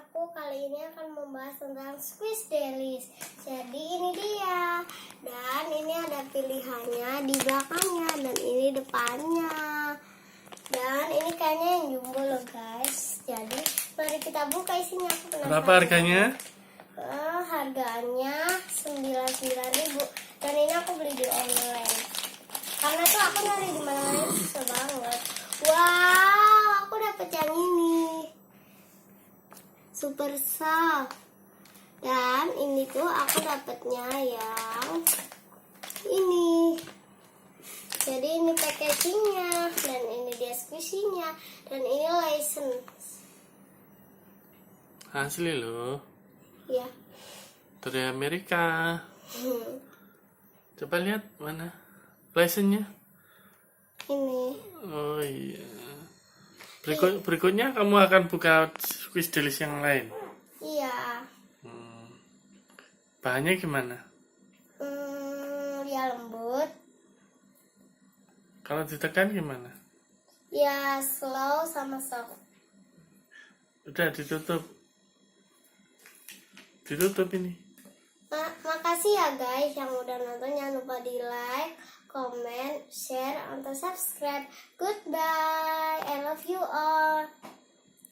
aku kali ini akan membahas tentang Squishmallows. Jadi ini dia. Dan ini ada pilihannya di belakangnya dan ini depannya. Dan ini kayaknya yang jumbo loh guys. Jadi mari kita buka isinya. Aku penasaran. Berapa harganya? Harganya 99.000. Dan ini aku beli di online. Karena tuh aku nyari di mana susah banget. Wow, aku dapet yang ini. Super soft. Dan ini tuh aku dapetnya yang ini. Jadi ini packagingnya dan ini deskripsinya dan ini license. Asli loh. Ya. Dari Amerika. Coba lihat mana license-nya. Ini. Oh iya. Berikutnya kamu akan buka Squishmallows yang lain. Iya. Bahannya gimana? Ya lembut. Kalau ditekan gimana? Ya slow sama soft. Udah ditutup. Ditutup ini. Makasih ya guys yang udah nonton. Jangan lupa di like, comment, share, atau subscribe. Goodbye. I love you all.